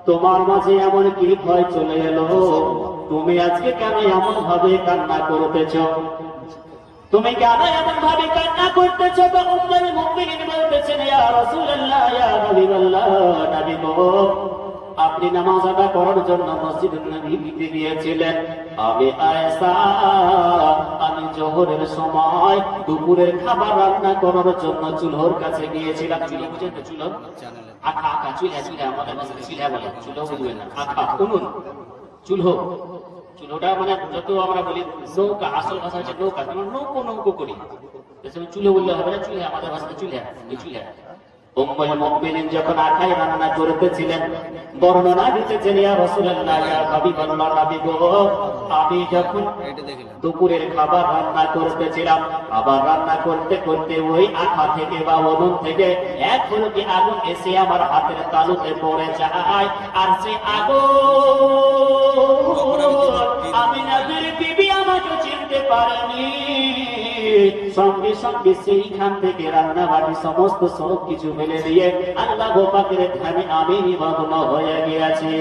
তোমার মাঝে এমন কি ভয় চলে এলো? তুমি আজকে কেন এমন ভাবে কান্না করতেছ? তুমি কেন এমন ভাবে কান্না করতেছ? তো উম্মুল মুমিনিন বলতেছেন, ইয়া রাসূলুল্লাহ, ইয়া হাবিবাল্লাহ, নবী গো, আপনি নামাজ আদায় করার জন্য মসজিদুন নববীতে গিয়েছিলেন। আমি আয়েশা, আমি জোহরের সময় দুপুরের খাবার রান্না করার জন্য চুলোর কাছে গিয়েছিলাম। চুলো বুঝেন তো? চুলো আখা আখা, চুলহা আমাদের কাছে চুলহা বলে, চুলো বুঝবেন না, আখা উনুন, চুলহো। চুলোটা মানে যত আমরা বলি নৌকা, আসল ভাষা হচ্ছে নৌকা, নৌকো নৌকো করি। চুলো বললে হবে না, চুলহা আমাদের ভাষাতে চুলহা, এই চুলহা। উম্মুল মুমিনিন যখন আখায় রান্না করতেছিলেন, বর্ণনা দিতেছেন, ইয়া রাসূলুল্লাহ, ইয়া হাবিবাল্লাহ, নবী গো, আমি যখন দুপুরের খাবার রান্না করতেছিলাম, আবার রান্না করতে করতে ওই আখা থেকে বা উনুন থেকে এক ফুলকি আগুন এসে আমার হাতের তালুতে পড়ে যায়। আর সে আগুন আমি নবীর বিবি আমাকে চিনতে পারেনি। সঙ্গে সঙ্গে সেইখান থেকে রান্না বাড়ি সমস্ত সব কিছু ফেলে দিয়ে আল্লাহ পাকের ধ্যানে আমি নিমগ্ন হয়ে গিয়েছি।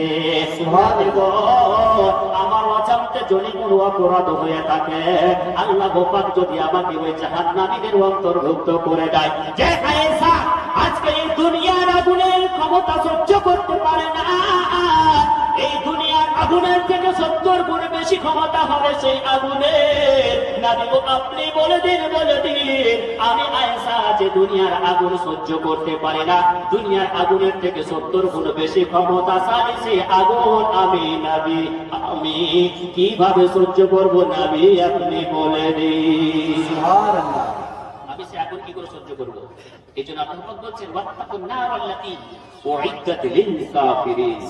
আমার অজান্তে যদি কোনো অপরাধ হয়ে থাকে, আল্লাহ পাক যদি আমাকে ওই জাহান্নামীদের অন্তর্ভুক্ত করে দেয়। যে আয়েশা আজকে এই দুনিয়ার আগুনের ক্ষমতা সহ্য করতে পারে না, এই দুনিয়ার আগুনের থেকে 70 গুণ বেশি ক্ষমতা হবে সেই আগুনের। নবী গো, আপনি বলে দিন, বলে দিন, আমি আয়েশা যে দুনিয়ার আগুন সহ্য করতে পারি না, দুনিয়ার আগুনের থেকে 70 গুণ বেশি ক্ষমতাশালী সেই আগুন আমি নবী, আমি কিভাবে সহ্য করব নবী, আপনি বলে দিন। সুবহানাল্লাহ, আমি সে আগুন কি করে সহ্য করব? এই জন্য আল্লাহ পাক বলছেন, ওয়াত্তাকুন নার আল্লাতী উইদ্দাত লিল কাফিরিন।